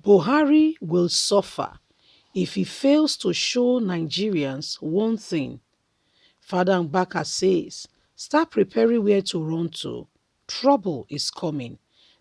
Buhari will suffer if he fails to show Nigerians one thing. Father Mbaka says, start preparing where to run to. Trouble is coming.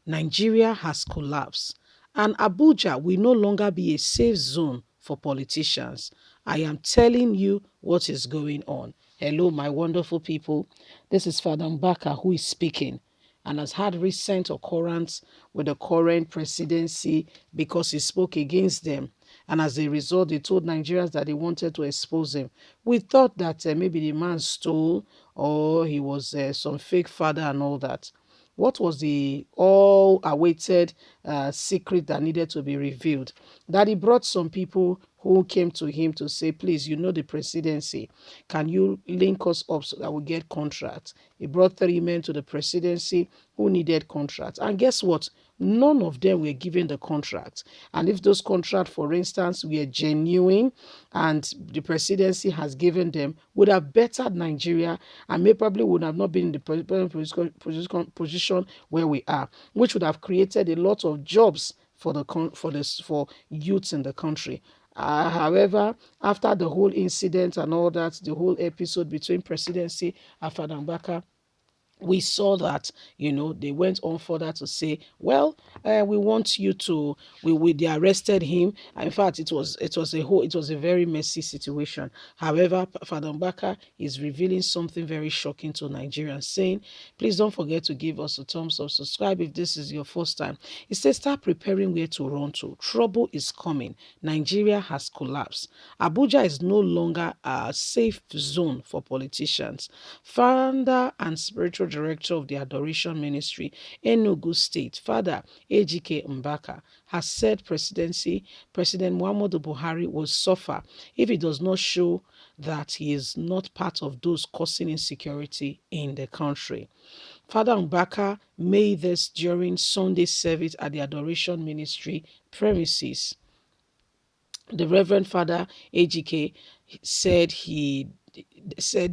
Nigeria has collapsed. And Abuja will no longer be a safe zone for politicians. I am telling you what is going on. Hello, my wonderful people. This is Father Mbaka who is speaking and has had recent occurrence with the current presidency because he spoke against them. And as a result, they told Nigerians that they wanted to expose him. We thought that maybe the man stole or he was some fake father and all that. What was the all-awaited secret that needed to be revealed? That he brought some people who came to him to say, please, you know the presidency. Can you link us up so that we get contracts? He brought 3 men to the presidency who needed contracts. And guess what? None of them were given the contract. And if those contracts, for instance, were genuine and the presidency has given them, would have bettered Nigeria and may probably would have not been in the position where we are, which would have created a lot of jobs for for youths in the country. However, after the whole incident and all that, the whole episode between presidency and Father Mbaka, we saw that they went on further to say, well, we want you to they arrested him. In fact, it was a very messy situation. However, Father Mbaka is revealing something very shocking to Nigerians, saying, please don't forget to give us a thumbs up, subscribe if this is your first time. He says, start preparing where to run to. Trouble is coming. Nigeria has collapsed. Abuja is no longer a safe zone for politicians. Founder and spiritual director of the Adoration Ministry, Enugu State, Father Ejike Mbaka, has said President Muhammadu Buhari will suffer if he does not show that he is not part of those causing insecurity in the country. Father Mbaka made this during Sunday service at the Adoration Ministry premises. The Reverend Father Ejike said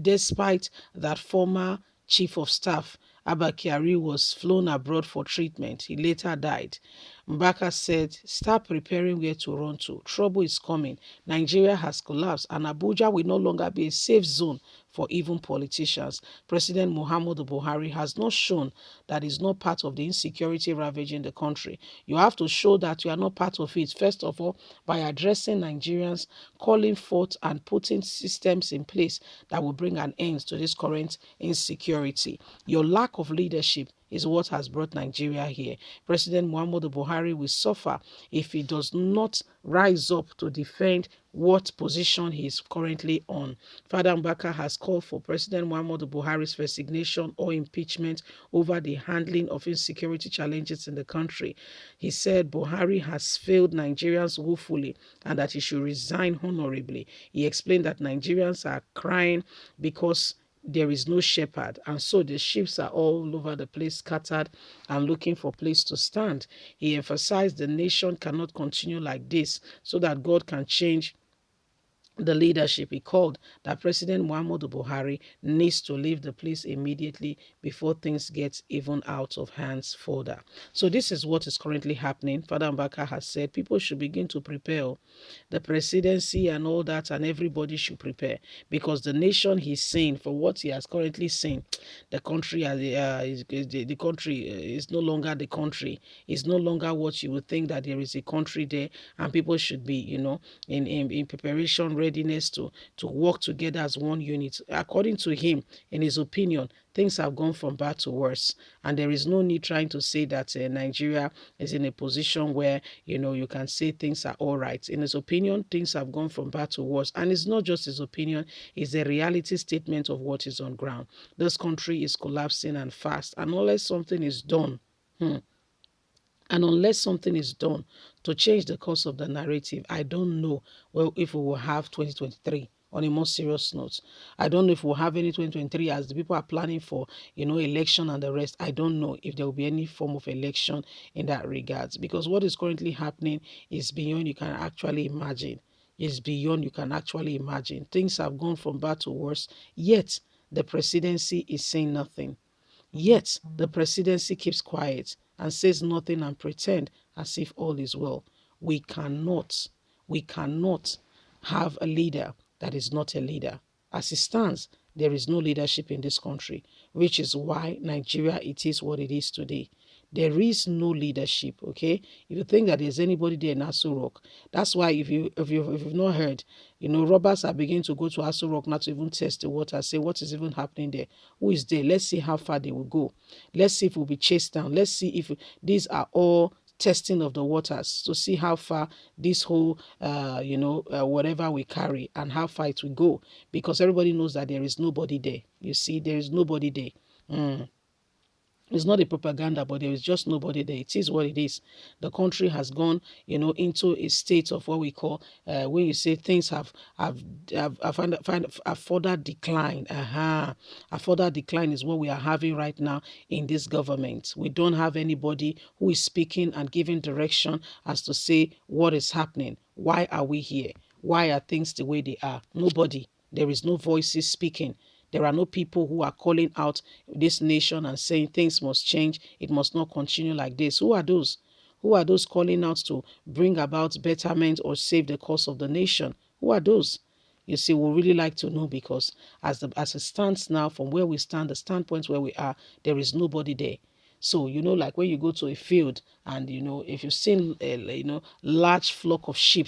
despite that former chief of staff Abba Kyari was flown abroad for treatment, he later died. Mbaka said, start preparing where to run to. Trouble is coming. Nigeria has collapsed and Abuja will no longer be a safe zone for even politicians. President Muhammadu Buhari has not shown that he's not part of the insecurity ravaging the country. You have to show that you are not part of it, first of all, by addressing Nigerians, calling forth and putting systems in place that will bring an end to this current insecurity. Your lack of leadership is what has brought Nigeria here. President Muhammadu Buhari will suffer if he does not rise up to defend what position he is currently on. Father Mbaka has called for President Muhammadu Buhari's resignation or impeachment over the handling of insecurity challenges in the country. He said Buhari has failed Nigerians woefully and that he should resign honorably. He explained that Nigerians are crying because there is no shepherd, and so the sheep are all over the place, scattered and looking for place to stand. He emphasized the nation cannot continue like this so that God can change the leadership. He called that President Muhammadu Buhari needs to leave the place immediately before things get even out of hands further. So this is what is currently happening. Father Mbaka has said people should begin to prepare. The presidency and all that, and everybody should prepare, because the nation he's saying, for what he has currently seen, the country the country is no longer the country. It's no longer what you would think that there is a country there, and people should be, in preparation, readiness to work together as one unit. According to him, in his opinion, things have gone from bad to worse, and there is no need trying to say that Nigeria is in a position where you can say things are all right. In his opinion, things have gone from bad to worse, and it's not just his opinion; it's a reality statement of what is on ground. This country is collapsing and fast, and unless something is done. And unless something is done to change the course of the narrative, I don't know if we will have 2023. On a more serious note, I don't know if we'll have any 2023 as the people are planning for, election and the rest. I don't know if there will be any form of election in that regards, because what is currently happening is beyond you can actually imagine. It's beyond you can actually imagine. Things have gone from bad to worse, yet the presidency is saying nothing. Yet the presidency keeps quiet and says nothing and pretend as if all is well. We cannot have a leader that is not a leader. As it stands, there is no leadership in this country, which is why Nigeria, it is what it is today. There is no leadership, okay? If you think that there's anybody there in Aso Rock, that's why if you've not heard, robbers are beginning to go to Aso Rock now to even test the water, say what is even happening there, who is there, let's see how far they will go, let's see if we'll be chased down, let's see if these are all testing of the waters to see how far this whole whatever we carry and how far it will go, because everybody knows that there is nobody there. You see, there is nobody there. It's not a propaganda, but there is just nobody there. It is what it is. The country has gone, into a state of what we call, when you say things have further decline. A further decline is what we are having right now in this government. We don't have anybody who is speaking and giving direction as to say what is happening. Why are we here? Why are things the way they are? Nobody. There is no voices speaking. There are no people who are calling out this nation and saying things must change. It must not continue like this. Who are those? Who are those calling out to bring about betterment or save the cause of the nation? Who are those? You see, we really like to know, because as it stands now, from where we stand, the standpoint where we are, there is nobody there. So, like when you go to a field and, if you've seen, large flock of sheep,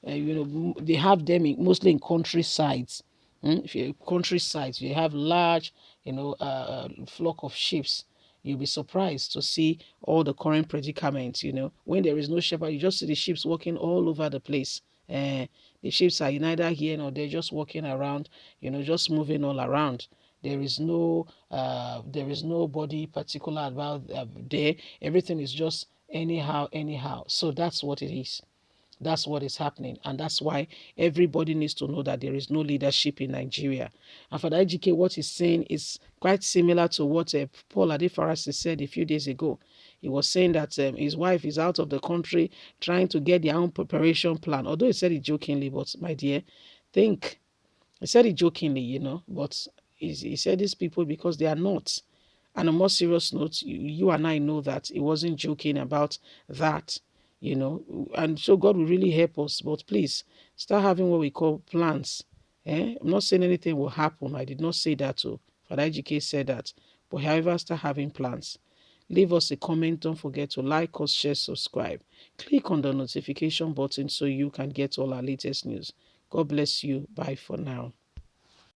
they have them mostly in countrysides. If you're countryside, you have large, flock of sheep. You'll be surprised to see all the current predicaments. When there is no shepherd, you just see the sheep walking all over the place. The sheep are neither here nor there, just walking around, just moving all around. There is nobody particular about there. Everything is just anyhow. So that's what it is. That's what is happening. And that's why everybody needs to know that there is no leadership in Nigeria. And for the IGK, what he's saying is quite similar to what Paul Adefarasi said a few days ago. He was saying that his wife is out of the country trying to get their own preparation plan. Although he said it jokingly, but my dear, think. He said it jokingly, but he said these people because they are not. And on a more serious note, you and I know that he wasn't joking about that. And so God will really help us. But please start having what we call plans. I'm not saying anything will happen. I did not say that too. Father IGK said that. But however, start having plans. Leave us a comment. Don't forget to like us, share, subscribe. Click on the notification button so you can get all our latest news. God bless you. Bye for now.